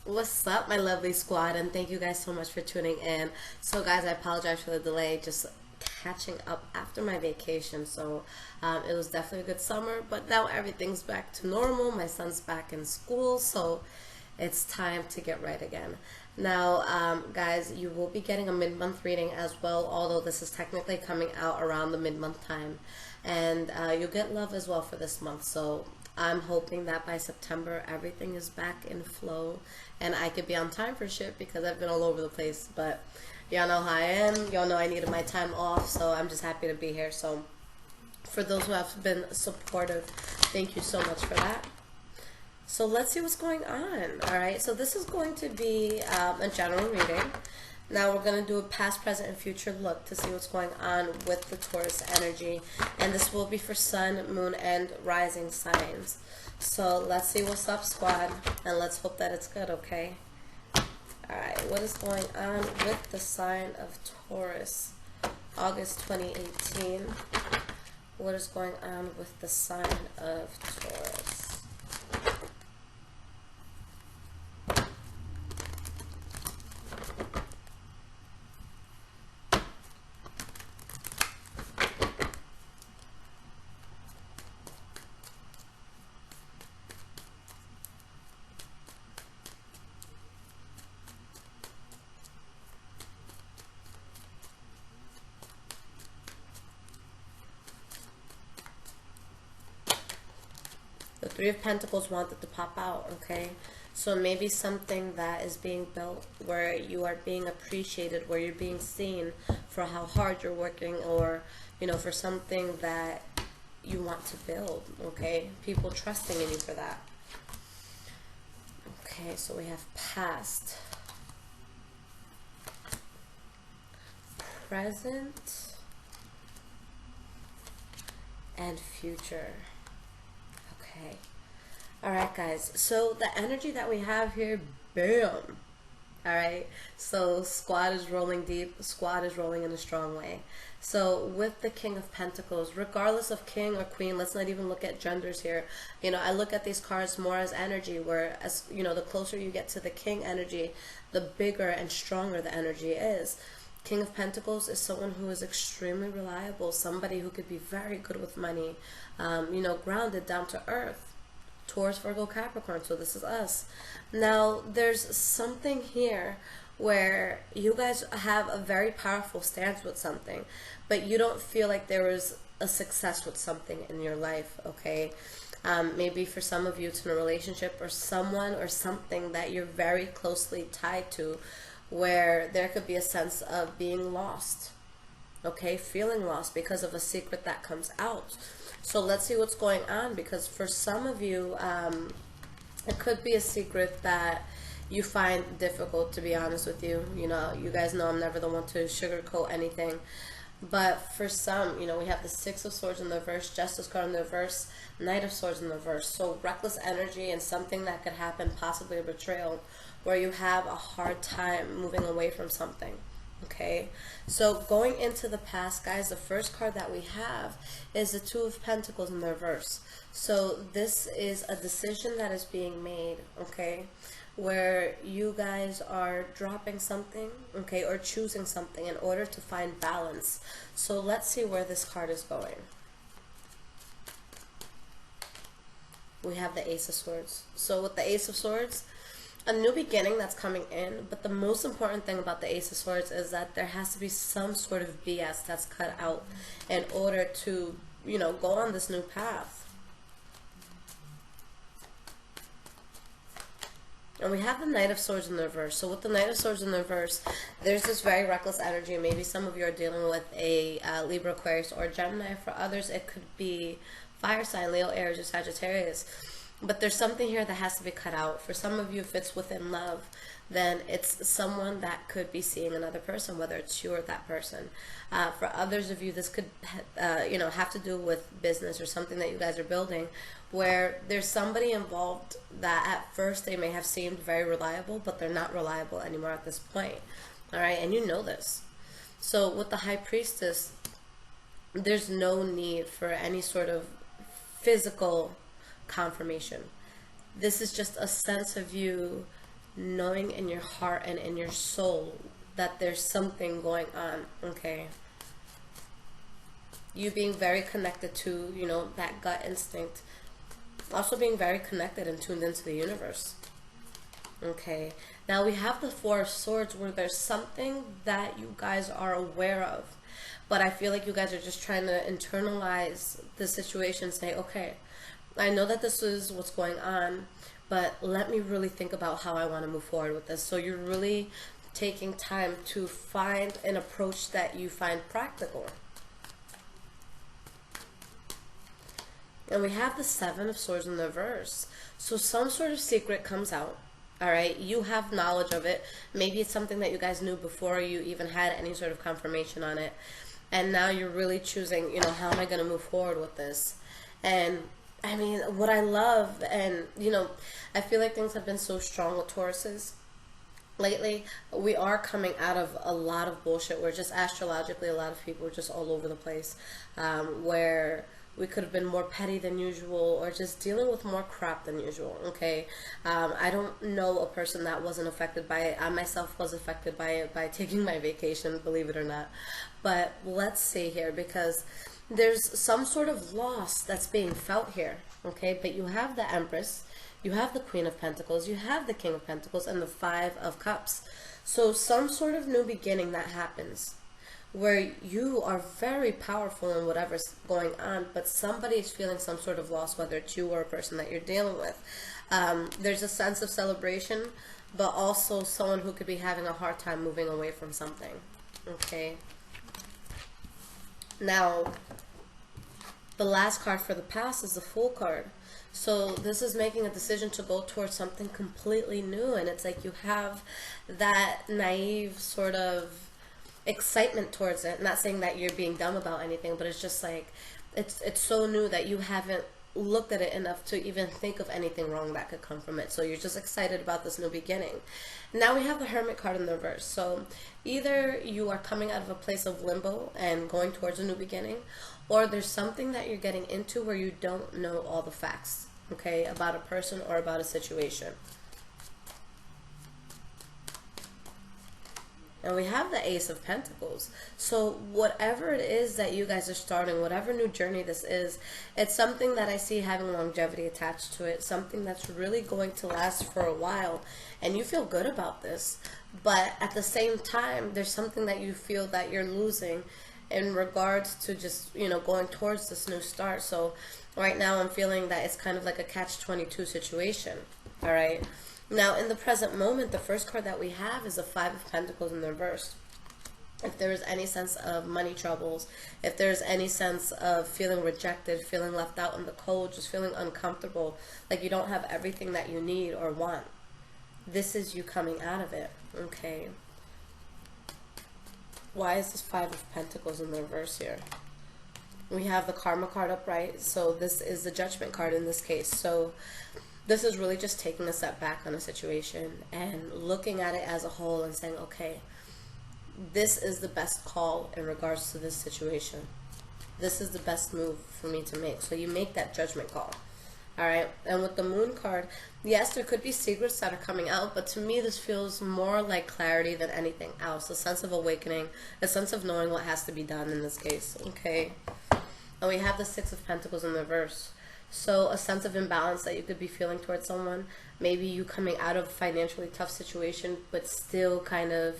What's up, my lovely squad, and thank you guys so much for tuning in. So guys, I apologize for the delay, just catching up after my vacation. It was definitely a good summer, but now everything's back to normal. My son's back in school, so it's time to get right again. Now, guys, you will be getting a mid-month reading as well, although this is technically coming out around the mid-month time. And you'll get love as well for this month. So I'm hoping that by September, everything is back in flow and I could be on time for shit because I've been all over the place. But y'all know how I am. Y'all know I needed my time off, so I'm just happy to be here. So for those who have been supportive, thank you so much for that. So let's see what's going on. All right, so this is going to be a general reading. Now we're going to do a past, present, and future look to see what's going on with the Taurus energy. And this will be for Sun, Moon, and Rising signs. So let's see what's up, squad. And let's hope that it's good, okay? Alright, what is going on with the sign of Taurus? August 2018. What is going on with the sign of Taurus? The Three of Pentacles wanted to pop out, okay? So maybe something that is being built where you are being appreciated, where you're being seen for how hard you're working, or, you know, for something that you want to build, okay? People trusting in you for that. Okay, so we have past, present, and future. Okay. Alright, guys. So the energy that we have here, bam. Alright. So squad is rolling deep. Squad is rolling in a strong way. So with the King of Pentacles, regardless of king or queen, let's not even look at genders here. You know, I look at these cards more as energy, where, as you know, the closer you get to the king energy, the bigger and stronger the energy is. King of Pentacles is someone who is extremely reliable, somebody who could be very good with money, you know, grounded, down to earth. Taurus, Virgo, Capricorn, so this is us. Now, there's something here where you guys have a very powerful stance with something, but you don't feel like there was a success with something in your life, okay? Maybe for some of you it's in a relationship or someone or something that you're very closely tied to, where there could be a sense of being lost, okay, feeling lost because of a secret that comes out. So let's see what's going on, because for some of you, it could be a secret that you find difficult, to be honest with you. You know, you guys know I'm never the one to sugarcoat anything. But for some, you know, we have the Six of Swords in the reverse, Justice card in the reverse, Knight of Swords in the reverse. So reckless energy and something that could happen, possibly a betrayal, where you have a hard time moving away from something. Okay, so going into the past, guys, the first card that we have is the Two of Pentacles in the reverse. So this is a decision that is being made, okay, where you guys are dropping something, okay, or choosing something in order to find balance. So let's see where this card is going. We have the Ace of Swords. So with the Ace of Swords, a new beginning that's coming in, but the most important thing about the Ace of Swords is that there has to be some sort of BS that's cut out in order to, you know, go on this new path. And we have the Knight of Swords in the reverse. So with the Knight of Swords in the reverse, there's this very reckless energy. Maybe some of you are dealing with a Libra, Aquarius, or Gemini. For others, it could be fire sign, Leo, Aries, or Sagittarius. But there's something here that has to be cut out. For some of you, if it's within love, then it's someone that could be seeing another person, whether it's you or that person. For others of you, this could you know, have to do with business or something that you guys are building, where there's somebody involved that at first they may have seemed very reliable, but they're not reliable anymore at this point. All right, and you know this. So with the High Priestess, there's no need for any sort of physical confirmation. This is just a sense of you knowing in your heart and in your soul that there's something going on, okay? You being very connected to, you know, that gut instinct. Also being very connected and tuned into the universe. Okay. Now we have the Four of Swords, where there's something that you guys are aware of. But I feel like you guys are just trying to internalize the situation, say, okay, I know that this is what's going on, but let me really think about how I want to move forward with this. So you're really taking time to find an approach that you find practical. And we have the Seven of Swords in the reverse. So some sort of secret comes out. All right, you have knowledge of it. Maybe it's something that you guys knew before you even had any sort of confirmation on it. And now you're really choosing, you know, how am I going to move forward with this? And I mean, what I love, and, you know, I feel like things have been so strong with Tauruses lately. We are coming out of a lot of bullshit where just astrologically a lot of people are just all over the place, where we could have been more petty than usual, or just dealing with more crap than usual, okay? I don't know a person that wasn't affected by it. I myself was affected by it by taking my vacation, believe it or not. But let's see here, because there's some sort of loss that's being felt here, okay? But you have the Empress, you have the Queen of Pentacles, you have the King of Pentacles, and the Five of Cups. So some sort of new beginning that happens, where you are very powerful in whatever's going on, but somebody is feeling some sort of loss, whether it's you or a person that you're dealing with. There's a sense of celebration, but also someone who could be having a hard time moving away from something, okay? Now, the last card for the past is the Fool card. So this is making a decision to go towards something completely new, and it's like you have that naive sort of excitement towards it. Not saying that you're being dumb about anything, but it's just like it's so new that you haven't looked at it enough to even think of anything wrong that could come from it. So you're just excited about this new beginning. Now we have the Hermit card in the reverse. So either you are coming out of a place of limbo and going towards a new beginning, or there's something that you're getting into where you don't know all the facts, okay, about a person or about a situation. And we have the Ace of Pentacles. So whatever it is that you guys are starting, whatever new journey this is, it's something that I see having longevity attached to it, something that's really going to last for a while, and you feel good about this. But at the same time, there's something that you feel that you're losing in regards to just, you know, going towards this new start. So right now I'm feeling that it's kind of like a catch-22 situation, all right? Now, in the present moment, the first card that we have is the Five of Pentacles in the reverse. If there is any sense of money troubles, if there's any sense of feeling rejected, feeling left out in the cold, just feeling uncomfortable, like you don't have everything that you need or want, this is you coming out of it, okay? Why is this Five of Pentacles in the reverse here? We have the Karma card upright, so this is the Judgment card in this case. So this is really just taking a step back on a situation and looking at it as a whole and saying, okay, this is the best call in regards to this situation. This is the best move for me to make. So you make that judgment call. All right. And with the Moon card, yes, there could be secrets that are coming out, but to me, this feels more like clarity than anything else. A sense of awakening, a sense of knowing what has to be done in this case. Okay. And we have the Six of Pentacles in reverse. So a sense of imbalance that you could be feeling towards someone. Maybe you coming out of a financially tough situation, but still kind of,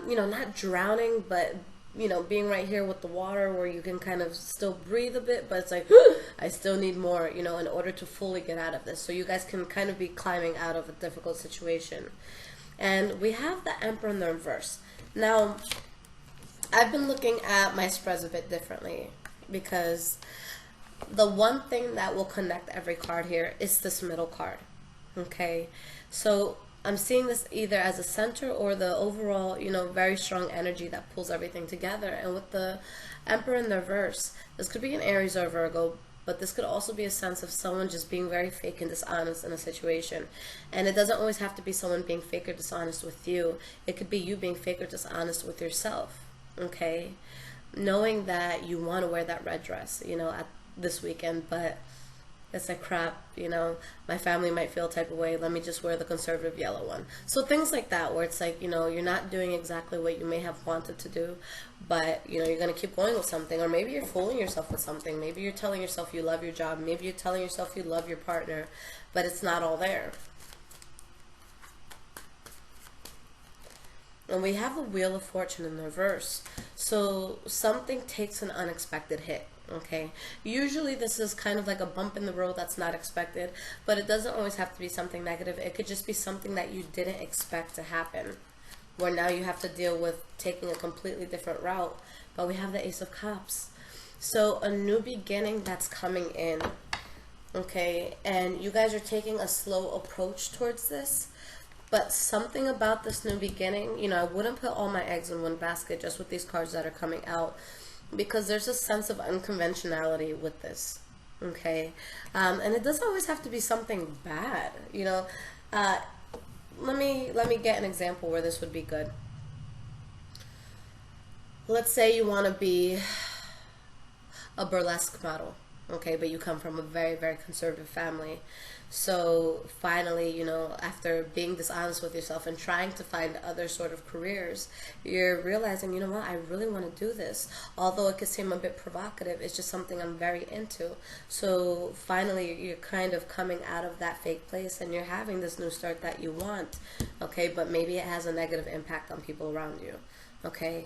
you know, not drowning, but, you know, being right here with the water where you can kind of still breathe a bit, but it's like, I still need more, you know, in order to fully get out of this. So you guys can kind of be climbing out of a difficult situation. And we have the Emperor in the reverse. Now, I've been looking at my spreads a bit differently, because the one thing that will connect every card here is this middle card, okay? So I'm seeing this either as a center or the overall, you know, very strong energy that pulls everything together. And with the Emperor in the reverse, this could be an Aries or Virgo, but this could also be a sense of someone just being very fake and dishonest in a situation. And it doesn't always have to be someone being fake or dishonest with you. It could be you being fake or dishonest with yourself, okay? Knowing that you want to wear that red dress, you know, at this weekend, but It's like, crap, you know, my family might feel a type of way. Let me just wear the conservative yellow one. So things like that, where it's like, you know, you're not doing exactly what you may have wanted to do, but, you know, you're going to keep going with something. Or maybe you're fooling yourself with something. Maybe you're telling yourself you love your job. Maybe you're telling yourself you love your partner, but it's not all there. And we have the Wheel of Fortune in the reverse. So something takes an unexpected hit. Okay, usually this is kind of like a bump in the road that's not expected, but it doesn't always have to be something negative. It could just be something that you didn't expect to happen, where now you have to deal with taking a completely different route. But we have the Ace of Cups, so a new beginning that's coming in. Okay, and you guys are taking a slow approach towards this, but something about this new beginning, you know, I wouldn't put all my eggs in one basket just with these cards that are coming out, because there's a sense of unconventionality with this, okay? And it doesn't always have to be something bad, you know? Let me get an example where this would be good. Let's say you want to be a burlesque model, okay? But you come from a very, very conservative family. So finally, you know, after being dishonest with yourself and trying to find other sort of careers, you're realizing, you know what, I really want to do this. Although it could seem a bit provocative, it's just something I'm very into. So finally, you're kind of coming out of that fake place and you're having this new start that you want, okay? But maybe it has a negative impact on people around you, okay?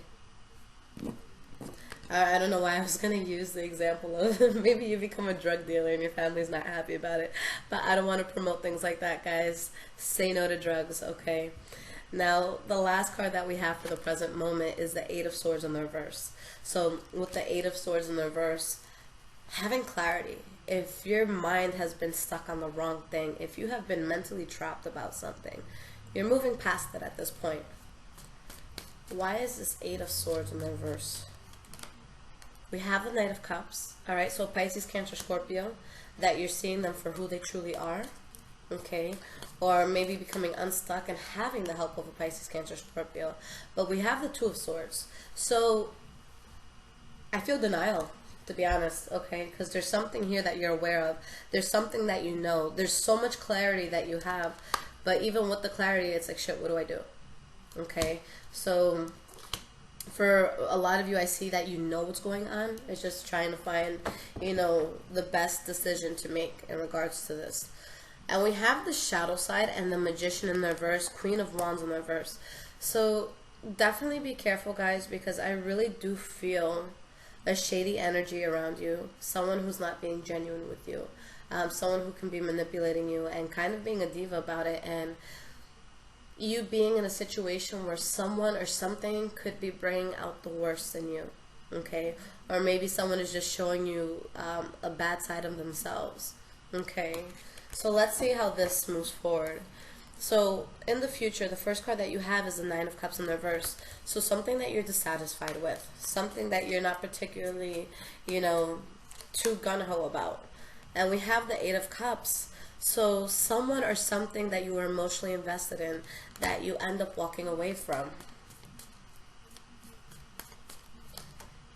I don't know why I was going to use the example of maybe you become a drug dealer and your family's not happy about it. But I don't want to promote things like that, guys. Say no to drugs, okay? Now, the last card that we have for the present moment is the Eight of Swords in the reverse. So with the Eight of Swords in the reverse, having clarity. If your mind has been stuck on the wrong thing, if you have been mentally trapped about something, you're moving past it at this point. Why is this Eight of Swords in the reverse? We have the Knight of Cups, all right? So Pisces, Cancer, Scorpio, that you're seeing them for who they truly are, okay? Or maybe becoming unstuck and having the help of a Pisces, Cancer, Scorpio. But we have the Two of Swords. So I feel denial, to be honest, okay? Because there's something here that you're aware of. There's something that you know. There's so much clarity that you have. But even with the clarity, it's like, shit, what do I do? Okay? So for a lot of you, I see that you know what's going on. It's just trying to find, you know, the best decision to make in regards to this. And we have the shadow side and the Magician in the reverse, Queen of Wands in the reverse. So definitely be careful, guys, because I really do feel a shady energy around you. Someone who's not being genuine with you. Someone who can be manipulating you and kind of being a diva about it, and you being in a situation where someone or something could be bringing out the worst in you, okay? Or maybe someone is just showing you a bad side of themselves, okay? So let's see how this moves forward. So in the future, the first card that you have is the Nine of Cups in the reverse. So something that you're dissatisfied with, something that you're not particularly, you know, too gung-ho about. And we have the Eight of Cups. So someone or something that you were emotionally invested in that you end up walking away from.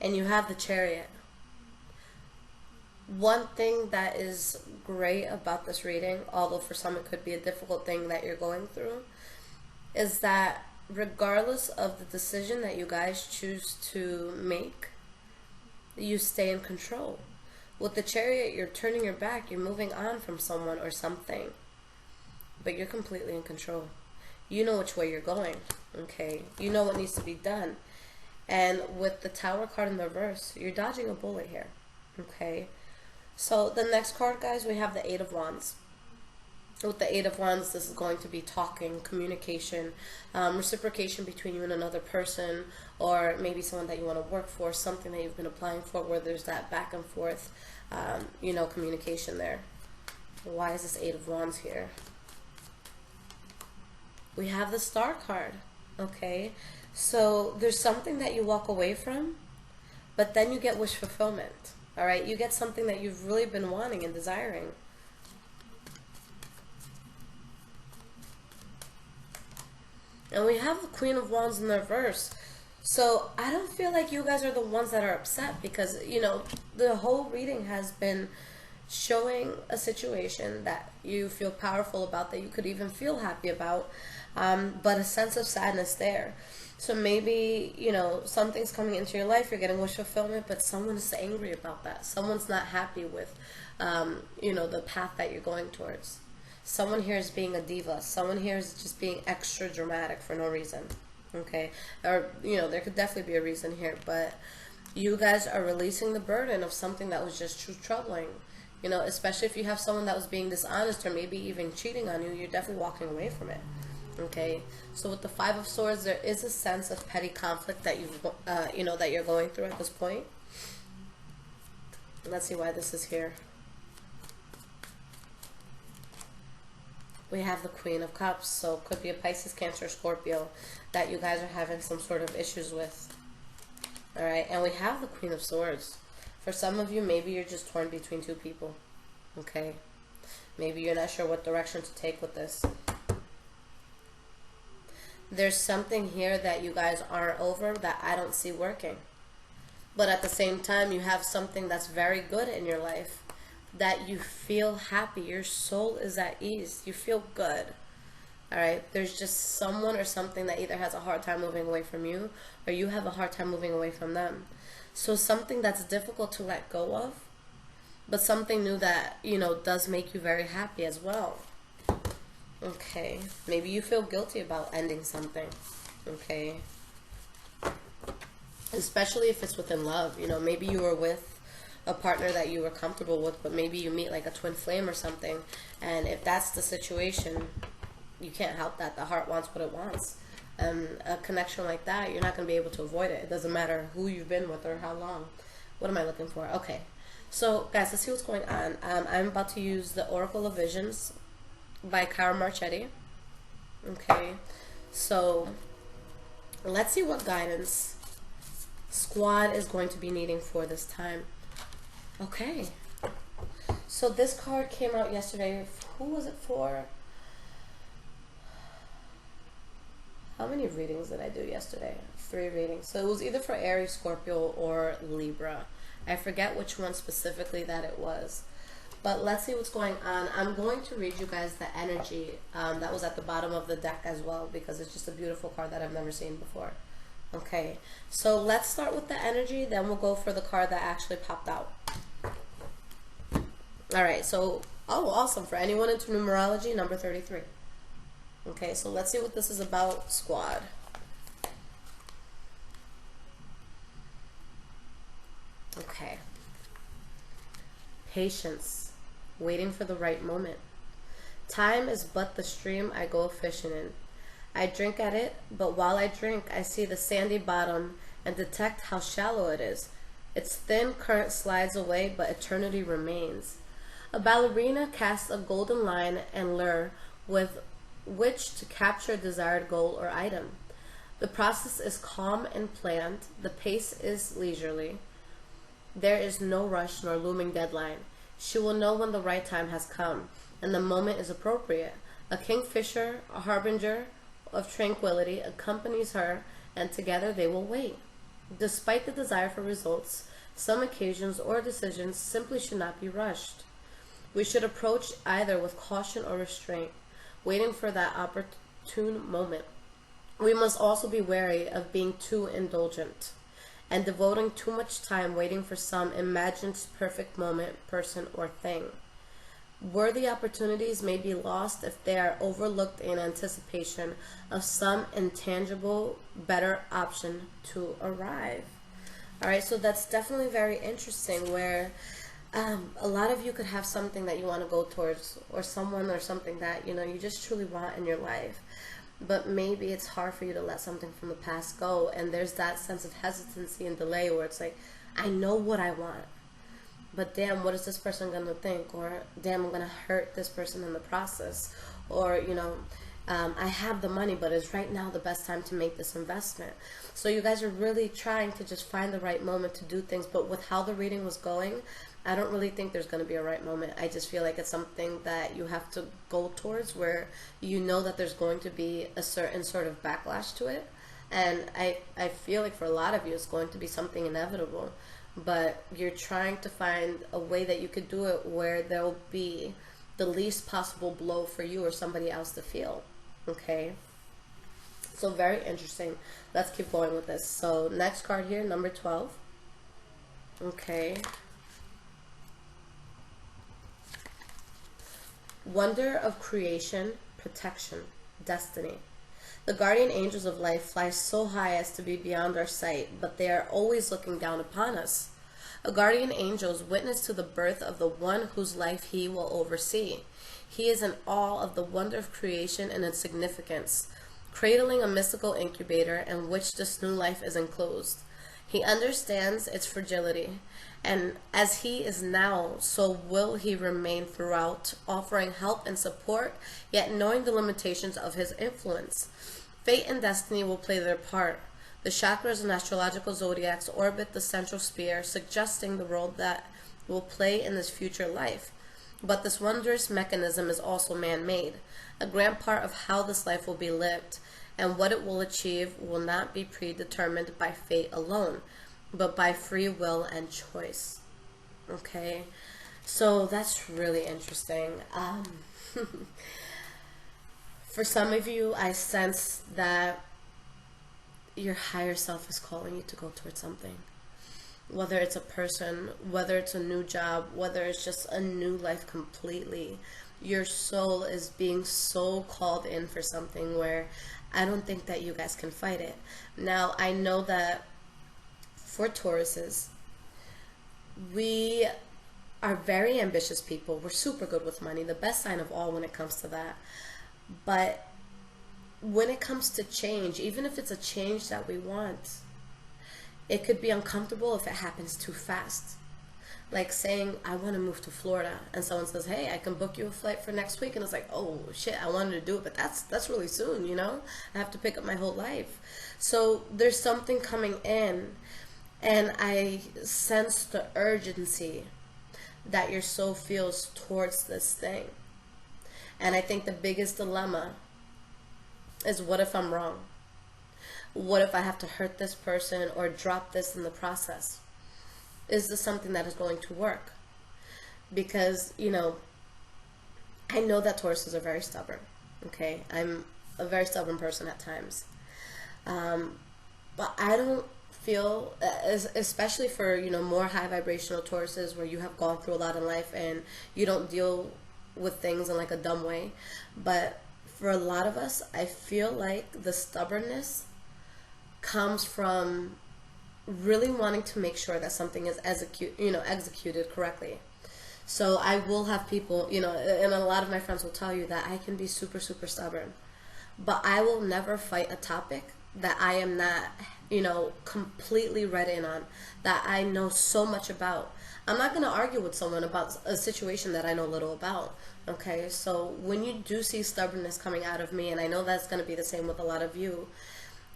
And you have the Chariot. One thing that is great about this reading, although for some it could be a difficult thing that you're going through, is that regardless of the decision that you guys choose to make, you stay in control. With the Chariot, you're turning your back, you're moving on from someone or something, but you're completely in control. You know which way you're going, okay? You know what needs to be done. And with the Tower card in the reverse, you're dodging a bullet here, okay? So the next card, guys, we have the Eight of Wands. With the Eight of Wands, this is going to be talking, communication, reciprocation between you and another person, or maybe someone that you want to work for, something that you've been applying for where there's that back and forth, you know, communication there. Why is this Eight of Wands here? We have the Star card, okay? So there's something that you walk away from, but then you get wish fulfillment, all right? You get something that you've really been wanting and desiring. And we have the Queen of Wands in the reverse. So I don't feel like you guys are the ones that are upset because, you know, the whole reading has been showing a situation that you feel powerful about, that you could even feel happy about, but a sense of sadness there. So maybe, you know, something's coming into your life, you're getting wish fulfillment, but someone's angry about that. Someone's not happy with, you know, the path that you're going towards. Someone here is being a diva. Someone here is just being extra dramatic for no reason. Okay? Or, you know, there could definitely be a reason here, but you guys are releasing the burden of something that was just too troubling. You know, especially if you have someone that was being dishonest or maybe even cheating on you, you're definitely walking away from it. Okay, so with the Five of Swords, there is a sense of petty conflict that you've, you know, that you're going through at this point. Let's see why this is here. We have the Queen of Cups, so it could be a Pisces, Cancer, Scorpio that you guys are having some sort of issues with. All right, and we have the Queen of Swords. For some of you, maybe you're just torn between two people. Okay, maybe you're not sure what direction to take with this. There's something here that you guys aren't over that I don't see working. But at the same time, you have something that's very good in your life, that you feel happy. Your soul is at ease. You feel good. All right? There's just someone or something that either has a hard time moving away from you, or you have a hard time moving away from them. So something that's difficult to let go of, but something new that, you know, does make you very happy as well. Okay, maybe you feel guilty about ending something, okay? Especially if it's within love, you know, maybe you were with a partner that you were comfortable with, but maybe you meet like a twin flame or something, and if that's the situation, you can't help that. The heart wants what it wants. A connection like that, you're not going to be able to avoid it. It doesn't matter who you've been with or how long. What am I looking for? Okay, so guys, let's see what's going on. I'm about to use the Oracle of Visions by Cara Marchetti. Okay, so let's see what guidance Squad is going to be needing for this time. Okay, so this card came out yesterday. Who was it for? How many readings did I do yesterday? 3 readings. So it was either for Aries, Scorpio, or Libra. I forget which one specifically that it was. But let's see what's going on. I'm going to read you guys the energy that was at the bottom of the deck as well, because it's just a beautiful card that I've never seen before. Okay, so let's start with the energy, then we'll go for the card that actually popped out. Alright, so, oh, awesome. For anyone into numerology, number 33. Okay, so let's see what this is about, Squad. Okay. Patience. Waiting for the right moment. Time is but the stream I go fishing in. I drink at it, but while I drink, I see the sandy bottom and detect how shallow it is. Its thin current slides away, but eternity remains. A ballerina casts a golden line and lure with which to capture a desired goal or item. The process is calm and planned. The pace is leisurely. There is no rush nor looming deadline. She will know when the right time has come, and the moment is appropriate. A kingfisher, a harbinger of tranquility, accompanies her, and together they will wait. Despite the desire for results, some occasions or decisions simply should not be rushed. We should approach either with caution or restraint, waiting for that opportune moment. We must also be wary of being too indulgent and devoting too much time waiting for some imagined perfect moment, person, or thing. Worthy opportunities may be lost if they are overlooked in anticipation of some intangible, better option to arrive. Alright, so that's definitely very interesting, where a lot of you could have something that you want to go towards, or someone or something that, you know, you just truly want in your life. But maybe it's hard for you to let something from the past go, and there's that sense of hesitancy and delay where it's like, I know what I want, but damn, what is this person going to think? Or damn, I'm going to hurt this person in the process. Or, you know, I have the money, but is right now the best time to make this investment? So you guys are really trying to just find the right moment to do things, but with how the reading was going, I don't really think there's going to be a right moment. I just feel like it's something that you have to go towards, where you know that there's going to be a certain sort of backlash to it. And I feel like for a lot of you, it's going to be something inevitable, but you're trying to find a way that you could do it where there'll be the least possible blow for you or somebody else to feel. Okay, so very interesting. Let's keep going with this. So next card here, number 12. Okay, wonder of creation, protection, destiny. The guardian angels of life fly so high as to be beyond our sight, but they are always looking down upon us. A guardian angel is witness to the birth of the one whose life he will oversee. He is in awe of the wonder of creation and its significance, cradling a mystical incubator in which this new life is enclosed. He understands its fragility, and as he is now, so will he remain throughout, offering help and support, yet knowing the limitations of his influence. Fate and destiny will play their part. The chakras and astrological zodiacs orbit the central sphere, suggesting the role that will play in this future life. But this wondrous mechanism is also man-made. A grand part of how this life will be lived and what it will achieve will not be predetermined by fate alone, but by free will and choice. Okay, so that's really interesting. For some of you, I sense that your higher self is calling you to go towards something. Whether it's a person, whether it's a new job, whether it's just a new life completely. Your soul is being so called in for something where I don't think that you guys can fight it. Now, I know that for Tauruses, we are very ambitious people. We're super good with money, the best sign of all when it comes to that. But when it comes to change, even if it's a change that we want, it could be uncomfortable if it happens too fast. Like saying, I want to move to Florida, and someone says, hey, I can book you a flight for next week, and it's like, oh shit, I wanted to do it, but that's really soon, you know? I have to pick up my whole life. So there's something coming in, and I sense the urgency that your soul feels towards this thing. And I think the biggest dilemma is, what if I'm wrong? What if I have to hurt this person or drop this in the process? Is this something that is going to work? Because, you know, I know that Tauruses are very stubborn, okay? I'm a very stubborn person at times. But I don't feel, especially for, you know, more high vibrational Tauruses where you have gone through a lot in life and you don't deal with things in like a dumb way. But for a lot of us, I feel like the stubbornness comes from really wanting to make sure that something is executed correctly. So I will have people, you know, and a lot of my friends will tell you that I can be super, super stubborn, but I will never fight a topic that I am not, you know, completely read in on, that I know so much about. I'm not going to argue with someone about a situation that I know little about. Okay, so when you do see stubbornness coming out of me, and I know that's going to be the same with a lot of you,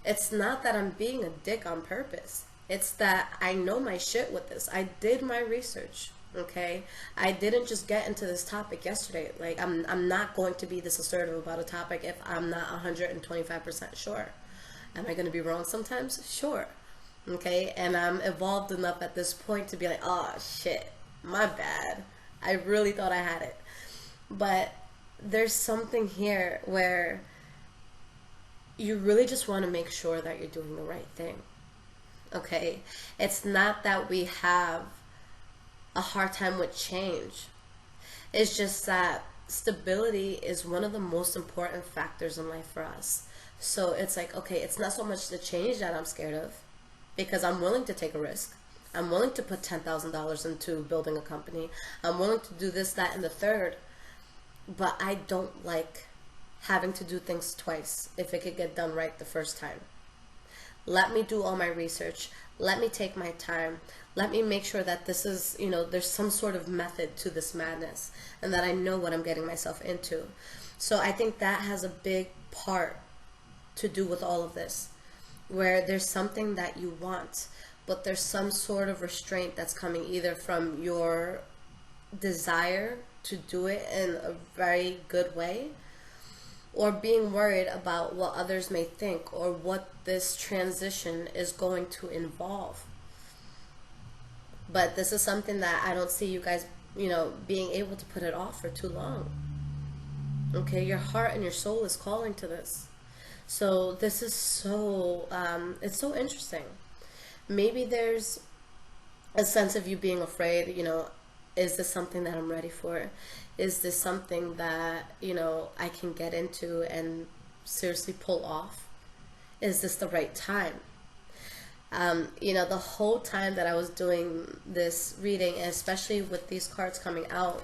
it's not that I'm being a dick on purpose. It's that I know my shit with this. I did my research, okay? I didn't just get into this topic yesterday. Like, I'm not going to be this assertive about a topic if I'm not 125% sure. Am I going to be wrong sometimes? Sure. Okay? And I'm evolved enough at this point to be like, oh, shit, my bad. I really thought I had it. But there's something here where you really just want to make sure that you're doing the right thing. Okay? It's not that we have a hard time with change. It's just that stability is one of the most important factors in life for us. So it's like, okay, it's not so much the change that I'm scared of, because I'm willing to take a risk. I'm willing to put $10,000 into building a company. I'm willing to do this, that, and the third. But I don't like having to do things twice if it could get done right the first time. Let me do all my research. Let me take my time. Let me make sure that this is, you know, there's some sort of method to this madness and that I know what I'm getting myself into. So I think that has a big part to do with all of this, where there's something that you want, but there's some sort of restraint that's coming either from your desire to do it in a very good way, or being worried about what others may think or what this transition is going to involve. But this is something that I don't see you guys, you know, being able to put it off for too long. Okay, your heart and your soul is calling to this. So this is so, it's so interesting. Maybe there's a sense of you being afraid, you know, is this something that I'm ready for? Is this something that, you know, I can get into and seriously pull off? Is this the right time? You know, the whole time that I was doing this reading, and especially with these cards coming out,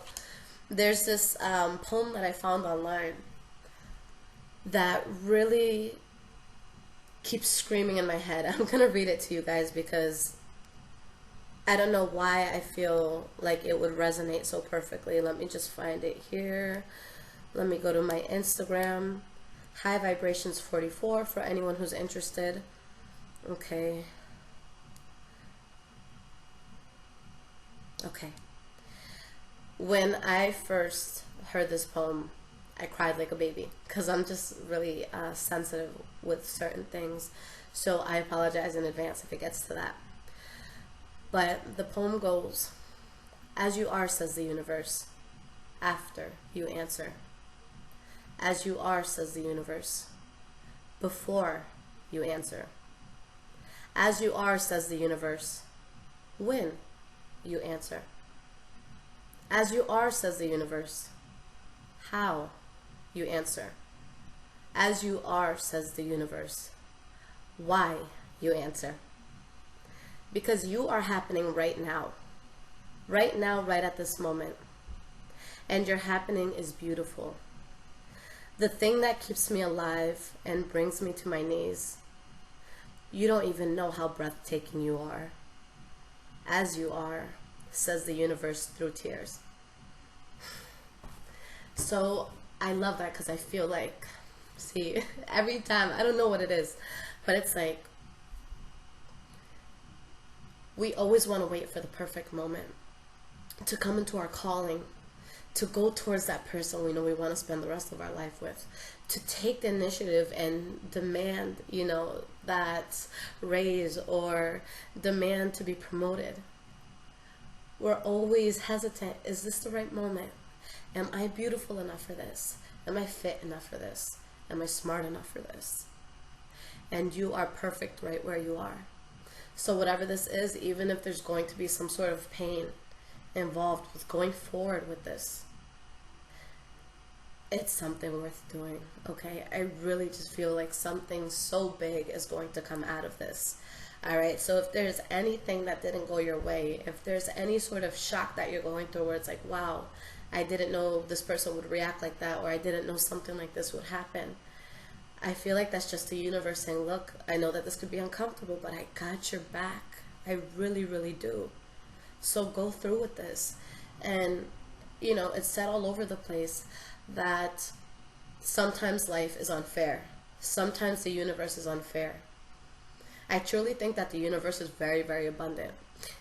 there's this poem that I found online that really keeps screaming in my head. I'm going to read it to you guys because I don't know why I feel like it would resonate so perfectly. Let me just find it here. Let me go to my Instagram. High Vibrations 44 for anyone who's interested. Okay. Okay. When I first heard this poem, I cried like a baby because I'm just really sensitive with certain things. So I apologize in advance if it gets to that. But the poem goes, as you are, says the universe, after you answer. As you are, says the universe, before you answer. As you are, says the universe, when you answer. As you are, says the universe, how you answer. As you are, says the universe, why you answer. Because you are happening right now, right at this moment. And your happening is beautiful. The thing that keeps me alive and brings me to my knees. You don't even know how breathtaking you are. As you are, says the universe through tears. So I love that because I feel like, see, every time, I don't know what it is, but it's like, we always want to wait for the perfect moment to come into our calling, to go towards that person we know we want to spend the rest of our life with, to take the initiative and demand, you know, that raise or demand to be promoted. We're always hesitant. Is this the right moment? Am I beautiful enough for this? Am I fit enough for this? Am I smart enough for this? And you are perfect right where you are. So whatever this is, even if there's going to be some sort of pain involved with going forward with this, it's something worth doing, okay? I really just feel like something so big is going to come out of this. All right, so if there's anything that didn't go your way, if there's any sort of shock that you're going through where it's like, wow, I didn't know this person would react like that, or I didn't know something like this would happen, I feel like that's just the universe saying, look, I know that this could be uncomfortable, but I got your back. I really, really do. So go through with this. And, you know, it's said all over the place that sometimes life is unfair. Sometimes the universe is unfair. I truly think that the universe is very, very abundant.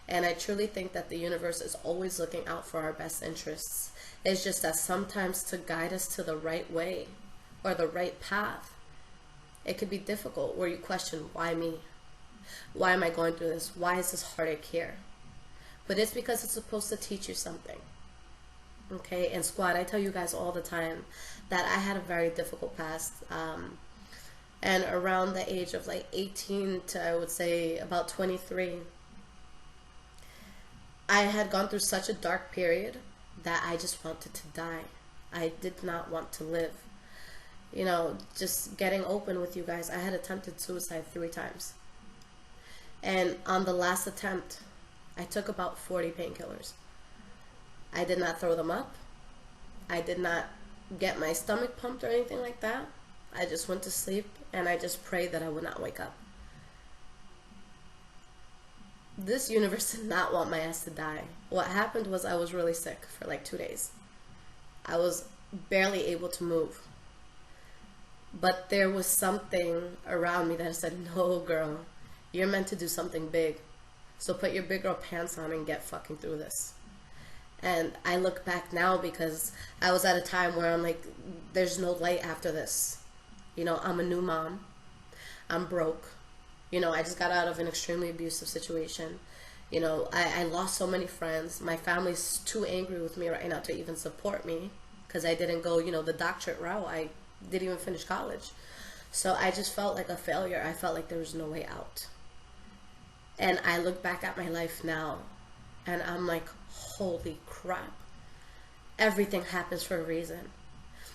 And I truly think that the universe is always looking out for our best interests. It's just that sometimes to guide us to the right way or the right path, it could be difficult where you question, why me? Why am I going through this? Why is this heartache here? But it's because it's supposed to teach you something. Okay, and squad, I tell you guys all the time that I had a very difficult past. And around the age of like 18 to, I would say, about 23, I had gone through such a dark period that I just wanted to die. I did not want to live. You know, just getting open with you guys, I had attempted suicide 3 times. And on the last attempt, I took about 40 painkillers. I did not throw them up. I did not get my stomach pumped or anything like that. I just went to sleep and I just prayed that I would not wake up. This universe did not want my ass to die. What happened was I was really sick for like 2 days. I was barely able to move. But there was something around me that said, no, girl, you're meant to do something big. So put your big girl pants on and get fucking through this. And I look back now because I was at a time where I'm like, there's no light after this. You know, I'm a new mom. I'm broke. You know, I just got out of an extremely abusive situation. You know, I lost so many friends. My family's too angry with me right now to even support me because I didn't go, you know, the doctorate route. I didn't even finish college. So I just felt like a failure. I felt like there was no way out. And I look back at my life now and I'm like, holy crap. Everything happens for a reason.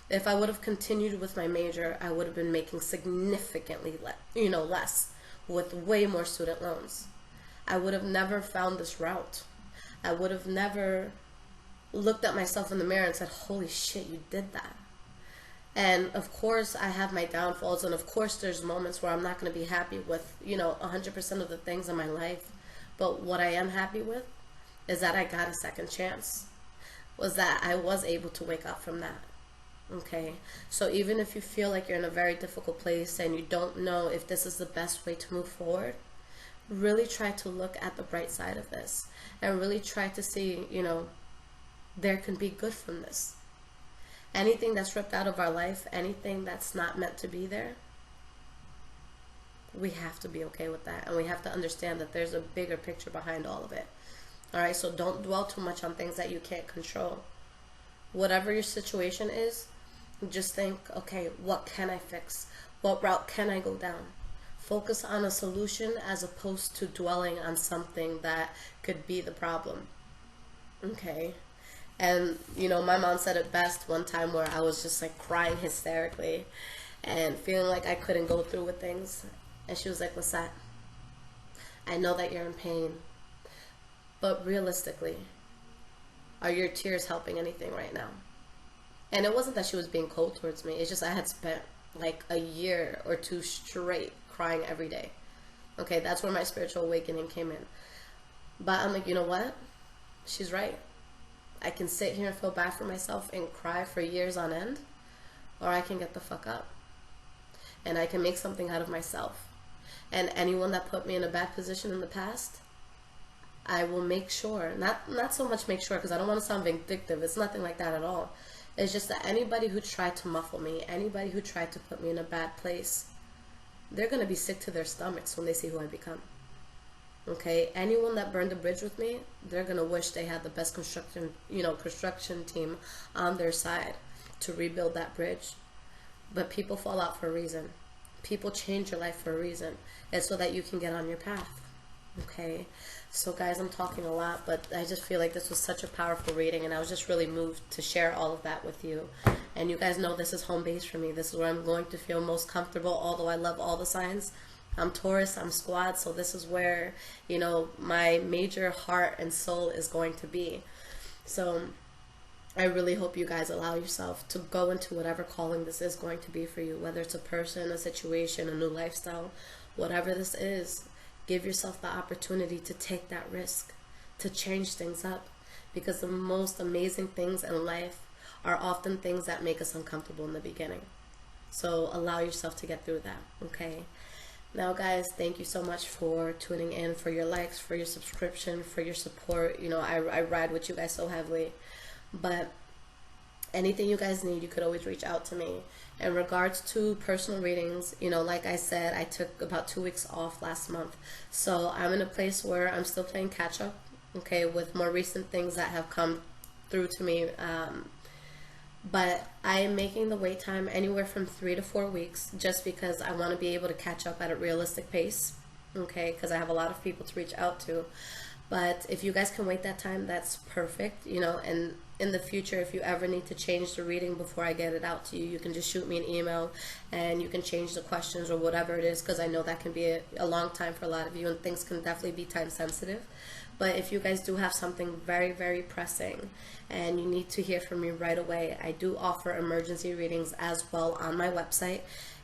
If I would have continued with my major, I would have been making significantly less with way more student loans. I would have never found this route. I would have never looked at myself in the mirror and said, holy shit, you did that. And of course I have my downfalls, and of course there's moments where I'm not going to be happy with, 100% of the things in my life. But what I am happy with is that I got a second chance. Was that I was able to wake up from that. Okay, so even if you feel like you're in a very difficult place and you don't know if this is the best way to move forward, really try to look at the bright side of this and really try to see, there can be good from this. Anything that's ripped out of our life, anything that's not meant to be there, we have to be okay with that, and we have to understand that there's a bigger picture behind all of it. All right, so don't dwell too much on things that you can't control. Whatever your situation is, just think, okay, what can I fix? What route can I go down? Focus on a solution as opposed to dwelling on something that could be the problem. Okay? And, my mom said it best one time where I was just like crying hysterically and feeling like I couldn't go through with things. And she was like, Lissette, I know that you're in pain, but realistically, are your tears helping anything right now? And it wasn't that she was being cold towards me. It's just I had spent like a year or two straight crying every day. Okay, that's where my spiritual awakening came in. But I'm like, you know what? She's right. I can sit here and feel bad for myself and cry for years on end, or I can get the fuck up. And I can make something out of myself. And anyone that put me in a bad position in the past, I will make sure, not so much make sure, because I don't want to sound vindictive. It's nothing like that at all. It's just that anybody who tried to muffle me, anybody who tried to put me in a bad place, they're going to be sick to their stomachs when they see who I become. Okay? Anyone that burned the bridge with me, they're going to wish they had the best construction team on their side to rebuild that bridge. But people fall out for a reason. People change your life for a reason. It's so that you can get on your path. Okay, so guys, I'm talking a lot, but I just feel like this was such a powerful reading, and I was just really moved to share all of that with you. And you guys know this is home base for me. This is where I'm going to feel most comfortable, although I love all the signs. I'm Taurus, I'm squad, so this is where, my major heart and soul is going to be. So I really hope you guys allow yourself to go into whatever calling this is going to be for you, whether it's a person, a situation, a new lifestyle, whatever this is. Give yourself the opportunity to take that risk, to change things up, because the most amazing things in life are often things that make us uncomfortable in the beginning. So allow yourself to get through that, okay? Now, guys, thank you so much for tuning in, for your likes, for your subscription, for your support. I ride with you guys so heavily. But anything you guys need, you could always reach out to me. In regards to personal readings, like I said, I took about 2 weeks off last month. So I'm in a place where I'm still playing catch up, okay, with more recent things that have come through to me. But I am making the wait time anywhere from 3 to 4 weeks, just because I want to be able to catch up at a realistic pace, okay, because I have a lot of people to reach out to. But if you guys can wait that time, that's perfect, and in the future, if you ever need to change the reading before I get it out to you, you can just shoot me an email and you can change the questions or whatever it is, because I know that can be a long time for a lot of you, and things can definitely be time sensitive. But if you guys do have something very, very pressing and you need to hear from me right away, I do offer emergency readings as well on my website.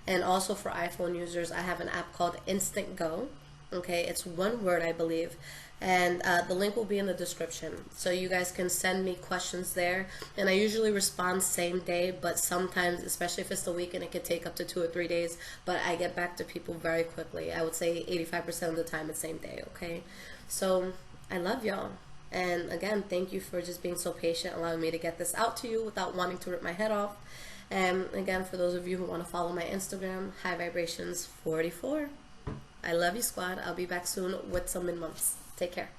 And also for iPhone users, I have an app called Instant Go. Okay, it's one word, I believe. And the link will be in the description, so you guys can send me questions there, and I usually respond same day, but sometimes, especially if it's the weekend, it could take up to 2 or 3 days, but I get back to people very quickly. I would say 85% of the time it's same day, okay? So I love y'all, and again, thank you for just being so patient, allowing me to get this out to you without wanting to rip my head off. And again, for those of you who want to follow my Instagram, High Vibrations 44. I love you, squad. I'll be back soon with some mid-months. Take care.